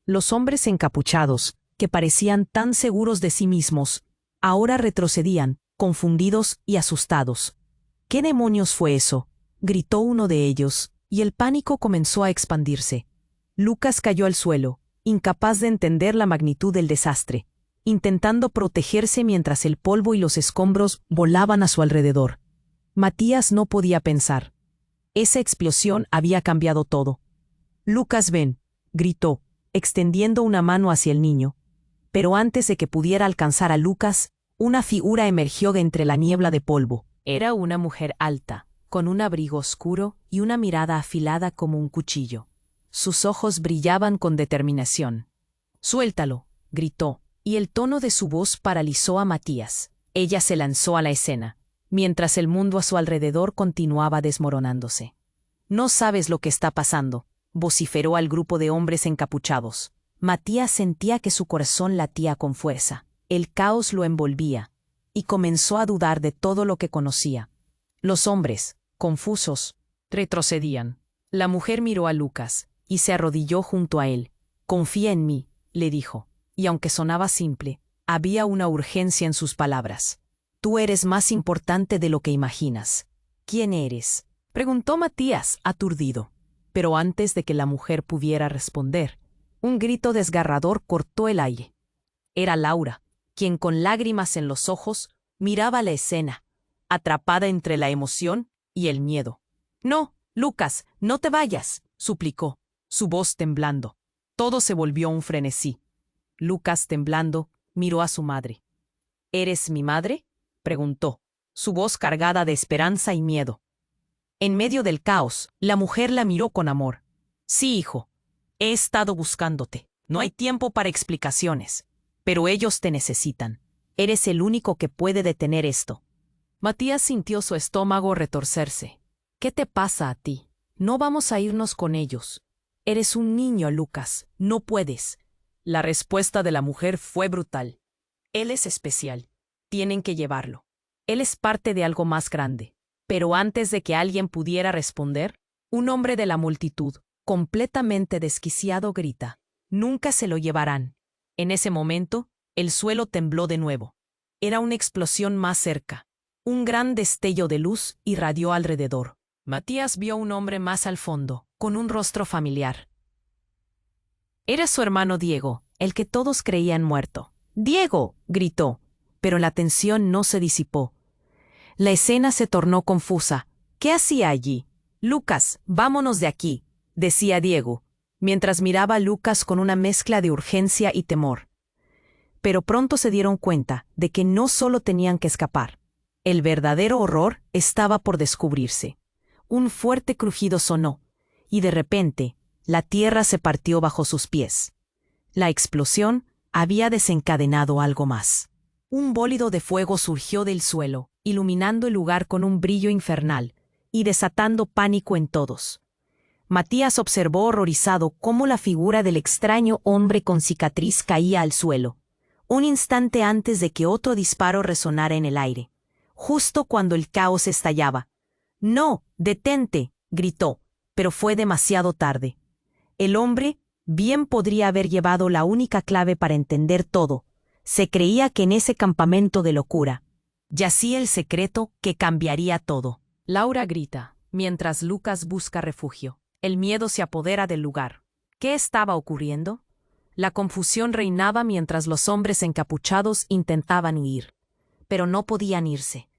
Los hombres encapuchados, que parecían tan seguros de sí mismos, ahora retrocedían, confundidos y asustados. «¿Qué demonios fue eso?», gritó uno de ellos, y el pánico comenzó a expandirse. Lucas cayó al suelo, incapaz de entender la magnitud del desastre, intentando protegerse mientras el polvo y los escombros volaban a su alrededor. Matías no podía pensar. Esa explosión había cambiado todo. «Lucas, ven», gritó, extendiendo una mano hacia el niño. Pero antes de que pudiera alcanzar a Lucas, una figura emergió de entre la niebla de polvo. Era una mujer alta, con un abrigo oscuro y una mirada afilada como un cuchillo. Sus ojos brillaban con determinación. «Suéltalo», gritó, y el tono de su voz paralizó a Matías. Ella se lanzó a la escena, mientras el mundo a su alrededor continuaba desmoronándose. «No sabes lo que está pasando», vociferó al grupo de hombres encapuchados. Matías sentía que su corazón latía con fuerza. El caos lo envolvía, y comenzó a dudar de todo lo que conocía. Los hombres, confusos, retrocedían. La mujer miró a Lucas, y se arrodilló junto a él. «Confía en mí», le dijo, y aunque sonaba simple, había una urgencia en sus palabras. «Tú eres más importante de lo que imaginas». «¿Quién eres?», preguntó Matías, aturdido. Pero antes de que la mujer pudiera responder, un grito desgarrador cortó el aire. Era Laura, quien con lágrimas en los ojos miraba la escena, atrapada entre la emoción y el miedo. «No, Lucas, no te vayas», suplicó, su voz temblando. Todo se volvió un frenesí. Lucas, temblando, miró a su madre. «¿Eres mi madre?», preguntó, su voz cargada de esperanza y miedo. En medio del caos, la mujer la miró con amor. «Sí, hijo. He estado buscándote. No hay tiempo para explicaciones. Pero ellos te necesitan. Eres el único que puede detener esto». Matías sintió su estómago retorcerse. «¿Qué te pasa a ti? No vamos a irnos con ellos. Eres un niño, Lucas. No puedes». La respuesta de la mujer fue brutal. «Él es especial. Tienen que llevarlo. Él es parte de algo más grande». Pero antes de que alguien pudiera responder, un hombre de la multitud, completamente desquiciado, grita: «Nunca se lo llevarán». En ese momento, el suelo tembló de nuevo. Era una explosión más cerca. Un gran destello de luz irradió alrededor. Matías vio a un hombre más al fondo, con un rostro familiar. Era su hermano Diego, el que todos creían muerto. «¡Diego!», gritó, pero la tensión no se disipó. La escena se tornó confusa. ¿Qué hacía allí? «Lucas, vámonos de aquí», decía Diego, mientras miraba a Lucas con una mezcla de urgencia y temor. Pero pronto se dieron cuenta de que no solo tenían que escapar. El verdadero horror estaba por descubrirse. Un fuerte crujido sonó, y de repente, la tierra se partió bajo sus pies. La explosión había desencadenado algo más. Un bólido de fuego surgió del suelo, iluminando el lugar con un brillo infernal y desatando pánico en todos. Matías observó horrorizado cómo la figura del extraño hombre con cicatriz caía al suelo, un instante antes de que otro disparo resonara en el aire, justo cuando el caos estallaba. «¡No, detente!», gritó, pero fue demasiado tarde. El hombre bien podría haber llevado la única clave para entender todo. Se creía que en ese campamento de locura yacía el secreto que cambiaría todo. Laura grita, mientras Lucas busca refugio. El miedo se apodera del lugar. ¿Qué estaba ocurriendo? La confusión reinaba mientras los hombres encapuchados intentaban huir. Pero no podían irse.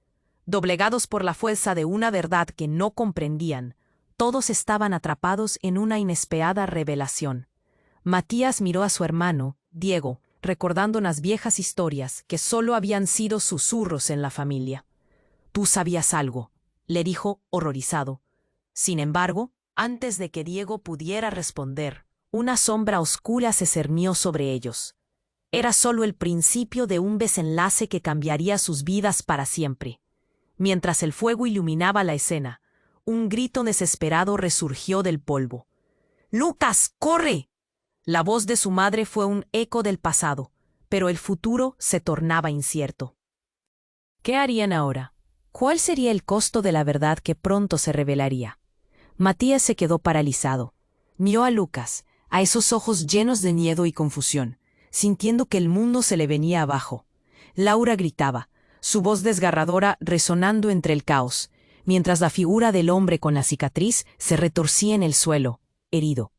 Doblegados por la fuerza de una verdad que no comprendían, todos estaban atrapados en una inesperada revelación. Matías miró a su hermano, Diego, recordando unas viejas historias que solo habían sido susurros en la familia. «Tú sabías algo», le dijo horrorizado. Sin embargo, antes de que Diego pudiera responder, una sombra oscura se cernió sobre ellos. Era solo el principio de un desenlace que cambiaría sus vidas para siempre. Mientras el fuego iluminaba la escena, un grito desesperado resurgió del polvo. «¡Lucas, corre!». La voz de su madre fue un eco del pasado, pero el futuro se tornaba incierto. ¿Qué harían ahora? ¿Cuál sería el costo de la verdad que pronto se revelaría? Matías se quedó paralizado. Miró a Lucas, a esos ojos llenos de miedo y confusión, sintiendo que el mundo se le venía abajo. Laura gritaba, su voz desgarradora resonando entre el caos, mientras la figura del hombre con la cicatriz se retorcía en el suelo, herido.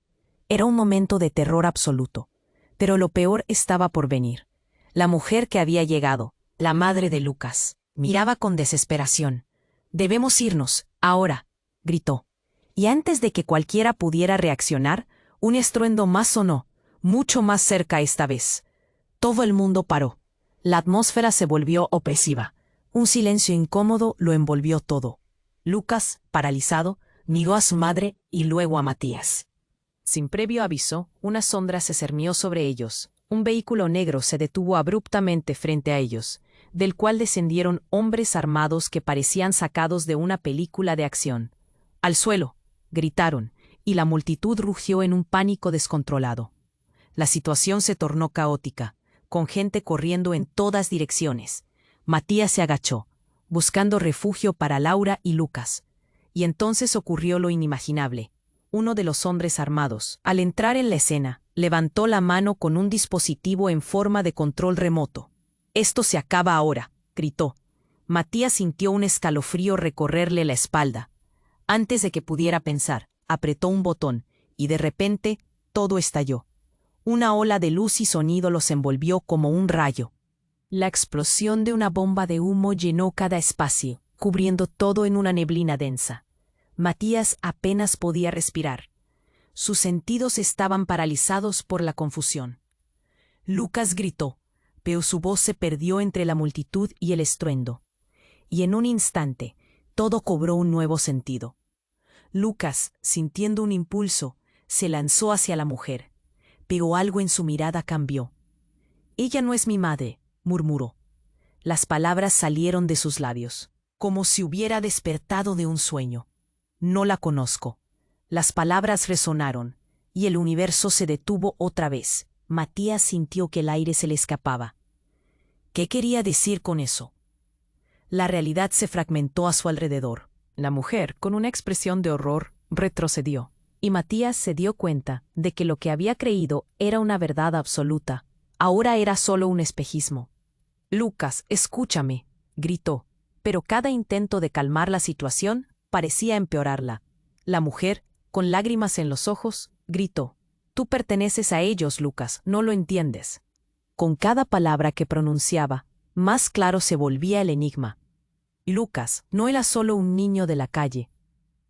Era un momento de terror absoluto, pero lo peor estaba por venir. La mujer que había llegado, la madre de Lucas, miraba con desesperación. «Debemos irnos, ahora», gritó. Y antes de que cualquiera pudiera reaccionar, un estruendo más sonó, mucho más cerca esta vez. Todo el mundo paró. La atmósfera se volvió opresiva. Un silencio incómodo lo envolvió todo. Lucas, paralizado, miró a su madre y luego a Matías. Sin previo aviso, una sombra se cernió sobre ellos. Un vehículo negro se detuvo abruptamente frente a ellos, del cual descendieron hombres armados que parecían sacados de una película de acción. ¡Al suelo!, gritaron, y la multitud rugió en un pánico descontrolado. La situación se tornó caótica, con gente corriendo en todas direcciones. Matías se agachó, buscando refugio para Laura y Lucas. Y entonces ocurrió lo inimaginable. Uno de los hombres armados, al entrar en la escena, levantó la mano con un dispositivo en forma de control remoto. «Esto se acaba ahora», gritó. Matías sintió un escalofrío recorrerle la espalda. Antes de que pudiera pensar, apretó un botón, y de repente, todo estalló. Una ola de luz y sonido los envolvió como un rayo. La explosión de una bomba de humo llenó cada espacio, cubriendo todo en una neblina densa. Matías apenas podía respirar. Sus sentidos estaban paralizados por la confusión. Lucas gritó, pero su voz se perdió entre la multitud y el estruendo. Y en un instante, todo cobró un nuevo sentido. Lucas, sintiendo un impulso, se lanzó hacia la mujer, pero algo en su mirada cambió. «Ella no es mi madre», murmuró. Las palabras salieron de sus labios, como si hubiera despertado de un sueño. «No la conozco». Las palabras resonaron, y el universo se detuvo otra vez. Matías sintió que el aire se le escapaba. ¿Qué quería decir con eso? La realidad se fragmentó a su alrededor. La mujer, con una expresión de horror, retrocedió, y Matías se dio cuenta de que lo que había creído era una verdad absoluta. Ahora era solo un espejismo. «Lucas, escúchame», gritó, pero cada intento de calmar la situación parecía empeorarla. La mujer, con lágrimas en los ojos, gritó: «Tú perteneces a ellos, Lucas, no lo entiendes». Con cada palabra que pronunciaba, más claro se volvía el enigma. Lucas no era solo un niño de la calle.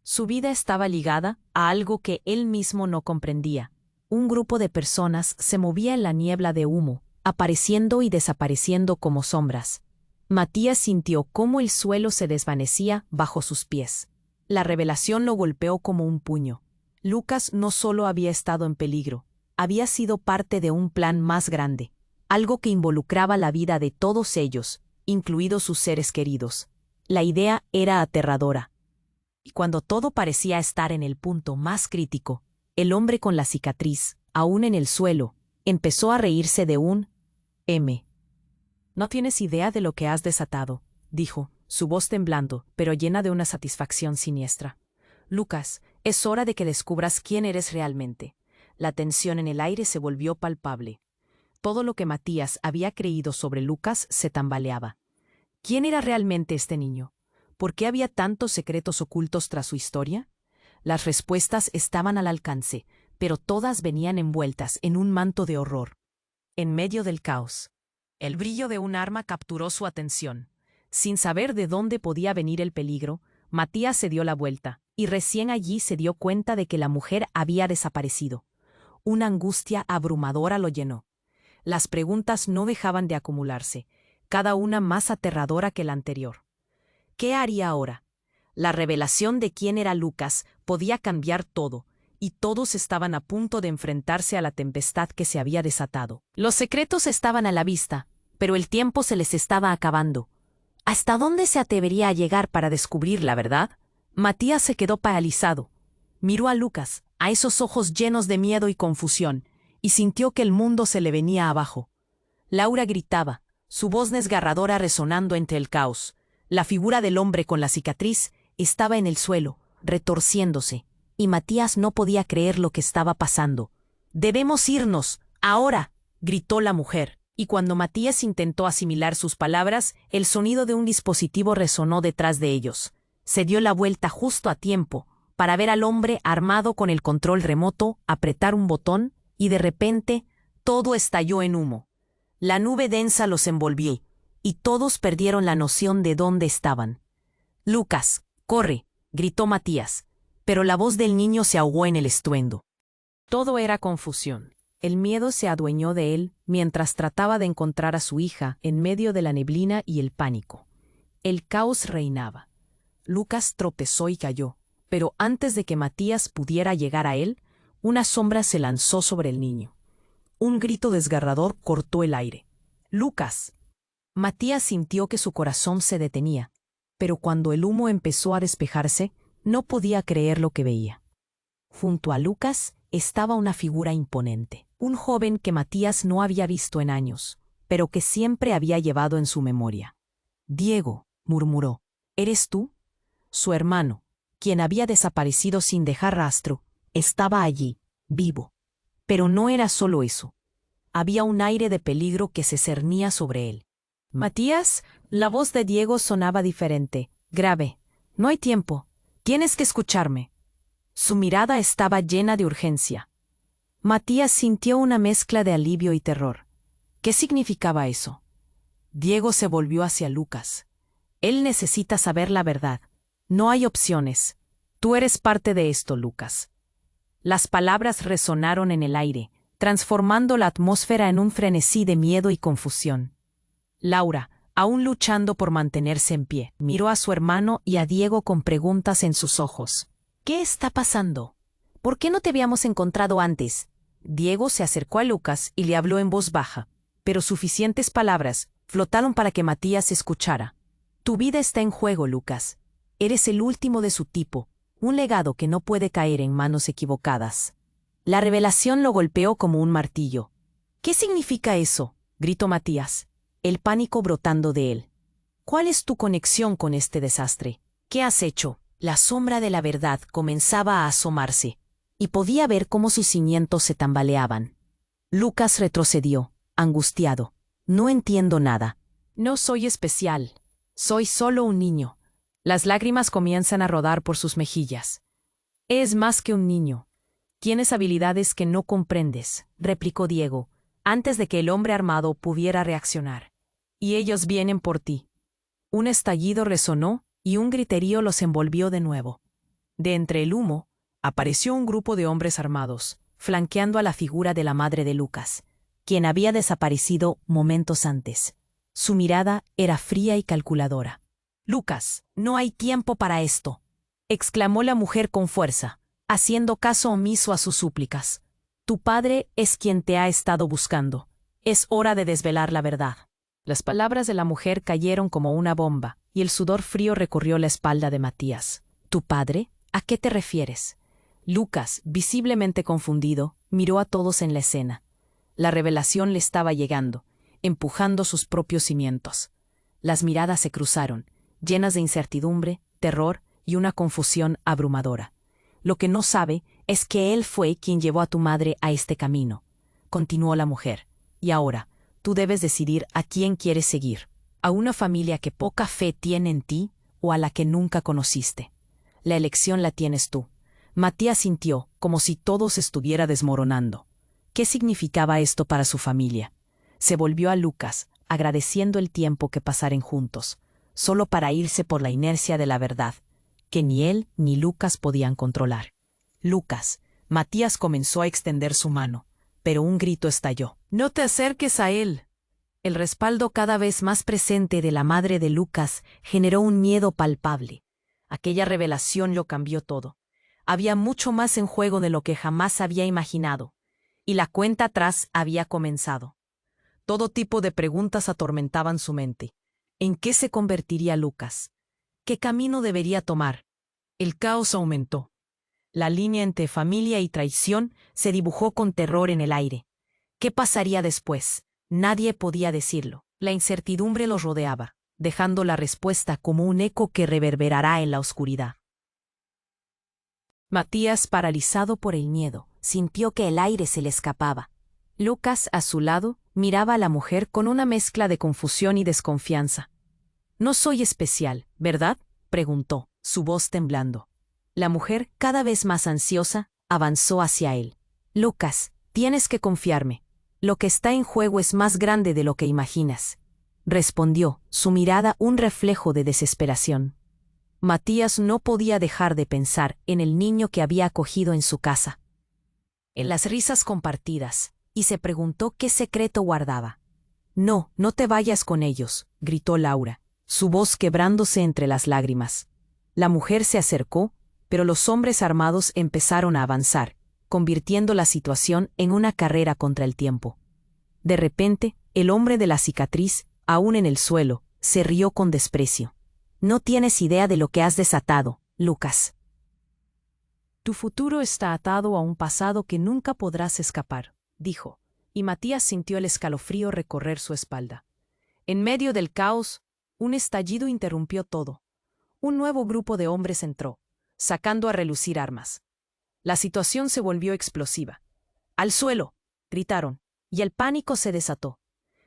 Su vida estaba ligada a algo que él mismo no comprendía. Un grupo de personas se movía en la niebla de humo, apareciendo y desapareciendo como sombras. Matías sintió cómo el suelo se desvanecía bajo sus pies. La revelación lo golpeó como un puño. Lucas no solo había estado en peligro, había sido parte de un plan más grande, algo que involucraba la vida de todos ellos, incluidos sus seres queridos. La idea era aterradora. Y cuando todo parecía estar en el punto más crítico, el hombre con la cicatriz, aún en el suelo, empezó a reírse de un «M». «No tienes idea de lo que has desatado», dijo, su voz temblando, pero llena de una satisfacción siniestra. «Lucas, es hora de que descubras quién eres realmente». La tensión en el aire se volvió palpable. Todo lo que Matías había creído sobre Lucas se tambaleaba. ¿Quién era realmente este niño? ¿Por qué había tantos secretos ocultos tras su historia? Las respuestas estaban al alcance, pero todas venían envueltas en un manto de horror. En medio del caos, el brillo de un arma capturó su atención. Sin saber de dónde podía venir el peligro, Matías se dio la vuelta, y recién allí se dio cuenta de que la mujer había desaparecido. Una angustia abrumadora lo llenó. Las preguntas no dejaban de acumularse, cada una más aterradora que la anterior. ¿Qué haría ahora? La revelación de quién era Lucas podía cambiar todo, y todos estaban a punto de enfrentarse a la tempestad que se había desatado. Los secretos estaban a la vista, pero el tiempo se les estaba acabando. ¿Hasta dónde se atrevería a llegar para descubrir la verdad? Matías se quedó paralizado. Miró a Lucas, a esos ojos llenos de miedo y confusión, y sintió que el mundo se le venía abajo. Laura gritaba, su voz desgarradora resonando entre el caos. La figura del hombre con la cicatriz estaba en el suelo, retorciéndose, y Matías no podía creer lo que estaba pasando. «Debemos irnos, ahora», gritó la mujer. Y cuando Matías intentó asimilar sus palabras, el sonido de un dispositivo resonó detrás de ellos. Se dio la vuelta justo a tiempo para ver al hombre armado con el control remoto apretar un botón, y de repente todo estalló en humo. La nube densa los envolvió, y todos perdieron la noción de dónde estaban. «Lucas, corre», gritó Matías, pero la voz del niño se ahogó en el estruendo. Todo era confusión. El miedo se adueñó de él mientras trataba de encontrar a su hija en medio de la neblina y el pánico. El caos reinaba. Lucas tropezó y cayó, pero antes de que Matías pudiera llegar a él, una sombra se lanzó sobre el niño. Un grito desgarrador cortó el aire. ¡Lucas! Matías sintió que su corazón se detenía, pero cuando el humo empezó a despejarse, no podía creer lo que veía. Junto a Lucas estaba una figura imponente, un joven que Matías no había visto en años, pero que siempre había llevado en su memoria. «Diego», murmuró, «¿eres tú?» Su hermano, quien había desaparecido sin dejar rastro, estaba allí, vivo. Pero no era solo eso. Había un aire de peligro que se cernía sobre él. «Matías», la voz de Diego sonaba diferente, grave. «No hay tiempo. Tienes que escucharme». Su mirada estaba llena de urgencia. Matías sintió una mezcla de alivio y terror. ¿Qué significaba eso? Diego se volvió hacia Lucas. «Él necesita saber la verdad. No hay opciones. Tú eres parte de esto, Lucas». Las palabras resonaron en el aire, transformando la atmósfera en un frenesí de miedo y confusión. Laura, aún luchando por mantenerse en pie, miró a su hermano y a Diego con preguntas en sus ojos. «¿Qué está pasando? ¿Por qué no te habíamos encontrado antes?» Diego se acercó a Lucas y le habló en voz baja, pero suficientes palabras flotaron para que Matías escuchara. «Tu vida está en juego, Lucas. Eres el último de su tipo, un legado que no puede caer en manos equivocadas». La revelación lo golpeó como un martillo. «¿Qué significa eso?», gritó Matías, el pánico brotando de él. «¿Cuál es tu conexión con este desastre? ¿Qué has hecho?». La sombra de la verdad comenzaba a asomarse, y podía ver cómo sus cimientos se tambaleaban. Lucas retrocedió, angustiado. «No entiendo nada». «No soy especial. Soy solo un niño». Las lágrimas comienzan a rodar por sus mejillas. «Es más que un niño. Tienes habilidades que no comprendes», replicó Diego, antes de que el hombre armado pudiera reaccionar. «Y ellos vienen por ti». Un estallido resonó y un griterío los envolvió de nuevo. De entre el humo, apareció un grupo de hombres armados, flanqueando a la figura de la madre de Lucas, quien había desaparecido momentos antes. Su mirada era fría y calculadora. «Lucas, no hay tiempo para esto», exclamó la mujer con fuerza, haciendo caso omiso a sus súplicas. «Tu padre es quien te ha estado buscando. Es hora de desvelar la verdad». Las palabras de la mujer cayeron como una bomba, y el sudor frío recorrió la espalda de Matías. «¿Tu padre? ¿A qué te refieres?». Lucas, visiblemente confundido, miró a todos en la escena. La revelación le estaba llegando, empujando sus propios cimientos. Las miradas se cruzaron, llenas de incertidumbre, terror y una confusión abrumadora. «Lo que no sabe es que él fue quien llevó a tu madre a este camino», continuó la mujer. «Y ahora, tú debes decidir a quién quieres seguir, a una familia que poca fe tiene en ti o a la que nunca conociste. La elección la tienes tú». Matías sintió como si todo se estuviera desmoronando. ¿Qué significaba esto para su familia? Se volvió a Lucas, agradeciendo el tiempo que pasaran juntos, solo para irse por la inercia de la verdad, que ni él ni Lucas podían controlar. «Lucas», Matías comenzó a extender su mano, pero un grito estalló. «No te acerques a él». El respaldo cada vez más presente de la madre de Lucas generó un miedo palpable. Aquella revelación lo cambió todo. Había mucho más en juego de lo que jamás había imaginado, y la cuenta atrás había comenzado. Todo tipo de preguntas atormentaban su mente. ¿En qué se convertiría Lucas? ¿Qué camino debería tomar? El caos aumentó. La línea entre familia y traición se dibujó con terror en el aire. ¿Qué pasaría después? Nadie podía decirlo. La incertidumbre los rodeaba, dejando la respuesta como un eco que reverberará en la oscuridad. Matías, paralizado por el miedo, sintió que el aire se le escapaba. Lucas, a su lado, miraba a la mujer con una mezcla de confusión y desconfianza. «No soy especial, ¿verdad?», preguntó, su voz temblando. La mujer, cada vez más ansiosa, avanzó hacia él. «Lucas, tienes que confiarme. Lo que está en juego es más grande de lo que imaginas», respondió, su mirada un reflejo de desesperación. Matías no podía dejar de pensar en el niño que había acogido en su casa, en las risas compartidas, y se preguntó qué secreto guardaba. «No, no te vayas con ellos», gritó Laura, su voz quebrándose entre las lágrimas. La mujer se acercó, pero los hombres armados empezaron a avanzar, convirtiendo la situación en una carrera contra el tiempo. De repente, el hombre de la cicatriz, aún en el suelo, se rió con desprecio. «No tienes idea de lo que has desatado, Lucas. Tu futuro está atado a un pasado que nunca podrás escapar», dijo, y Matías sintió el escalofrío recorrer su espalda. En medio del caos, un estallido interrumpió todo. Un nuevo grupo de hombres entró, sacando a relucir armas. La situación se volvió explosiva. «¡Al suelo!», gritaron, y el pánico se desató.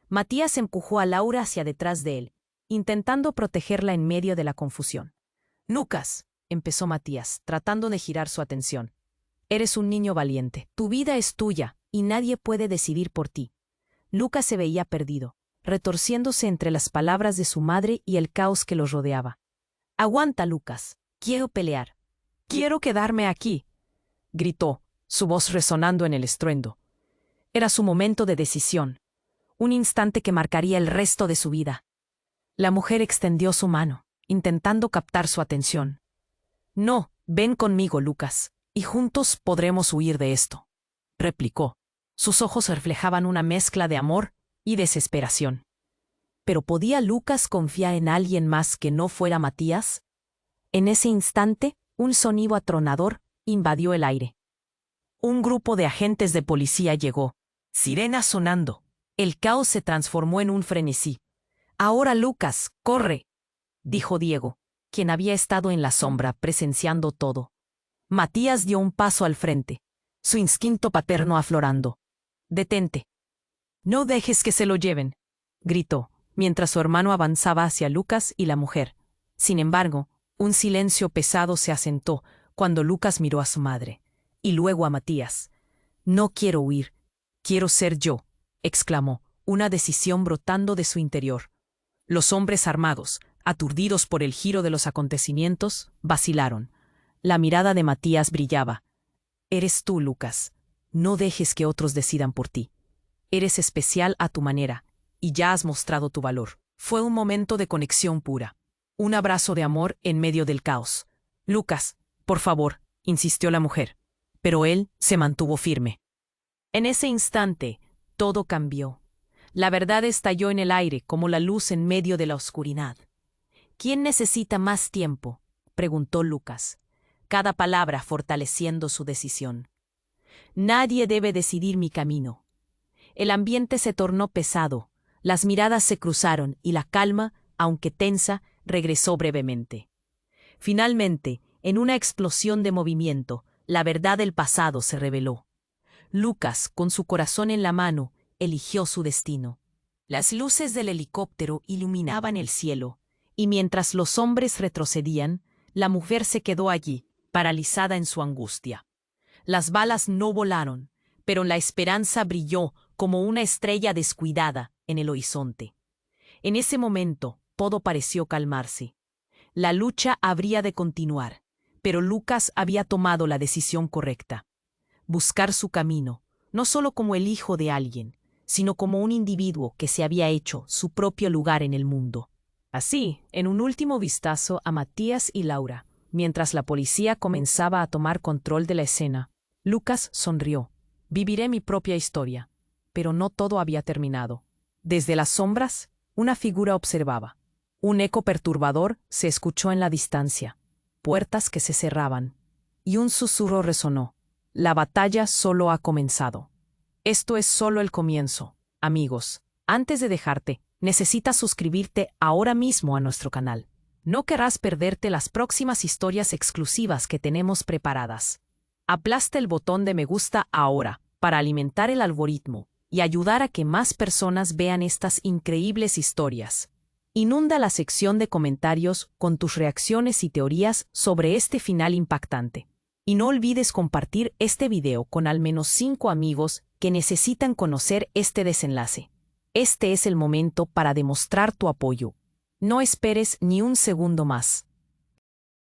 Matías empujó a Laura hacia detrás de él, intentando protegerla en medio de la confusión. «Lucas», empezó Matías, tratando de girar su atención. «Eres un niño valiente. Tu vida es tuya, y nadie puede decidir por ti». Lucas se veía perdido, retorciéndose entre las palabras de su madre y el caos que los rodeaba. «Aguanta, Lucas. Quiero pelear. Quiero quedarme aquí», gritó, su voz resonando en el estruendo. Era su momento de decisión, un instante que marcaría el resto de su vida. La mujer extendió su mano, intentando captar su atención. «No, ven conmigo, Lucas, y juntos podremos huir de esto», replicó. Sus ojos reflejaban una mezcla de amor y desesperación. ¿Pero podía Lucas confiar en alguien más que no fuera Matías? En ese instante, un sonido atronador invadió el aire. Un grupo de agentes de policía llegó, sirenas sonando. El caos se transformó en un frenesí. «Ahora, Lucas, corre», dijo Diego, quien había estado en la sombra presenciando todo. Matías dio un paso al frente, su instinto paterno aflorando. «Detente. No dejes que se lo lleven», gritó, mientras su hermano avanzaba hacia Lucas y la mujer. Sin embargo, un silencio pesado se asentó cuando Lucas miró a su madre, y luego a Matías. «No quiero huir, quiero ser yo», exclamó, una decisión brotando de su interior. Los hombres armados, aturdidos por el giro de los acontecimientos, vacilaron. La mirada de Matías brillaba. «Eres tú, Lucas. No dejes que otros decidan por ti. Eres especial a tu manera, y ya has mostrado tu valor». Fue un momento de conexión pura. Un abrazo de amor en medio del caos. «Lucas, por favor», insistió la mujer, pero él se mantuvo firme. En ese instante, todo cambió. La verdad estalló en el aire como la luz en medio de la oscuridad. «¿Quién necesita más tiempo?», preguntó Lucas, cada palabra fortaleciendo su decisión. «Nadie debe decidir mi camino». El ambiente se tornó pesado, las miradas se cruzaron y la calma, aunque tensa, regresó brevemente. Finalmente, en una explosión de movimiento, la verdad del pasado se reveló. Lucas, con su corazón en la mano, eligió su destino. Las luces del helicóptero iluminaban el cielo, y mientras los hombres retrocedían, la mujer se quedó allí, paralizada en su angustia. Las balas no volaron, pero la esperanza brilló como una estrella descuidada en el horizonte. En ese momento, todo pareció calmarse. La lucha habría de continuar, pero Lucas había tomado la decisión correcta. Buscar su camino, no solo como el hijo de alguien, sino como un individuo que se había hecho su propio lugar en el mundo. Así, en un último vistazo a Matías y Laura, mientras la policía comenzaba a tomar control de la escena, Lucas sonrió. «Viviré mi propia historia». Pero no todo había terminado. Desde las sombras, una figura observaba. Un eco perturbador se escuchó en la distancia, puertas que se cerraban, y un susurro resonó. «La batalla solo ha comenzado». Esto es solo el comienzo, amigos. Antes de dejarte, necesitas suscribirte ahora mismo a nuestro canal. No querrás perderte las próximas historias exclusivas que tenemos preparadas. Aplasta el botón de me gusta ahora para alimentar el algoritmo y ayudar a que más personas vean estas increíbles historias. Inunda la sección de comentarios con tus reacciones y teorías sobre este final impactante. Y no olvides compartir este video con al menos 5 amigos que necesitan conocer este desenlace. Este es el momento para demostrar tu apoyo. No esperes ni un segundo más.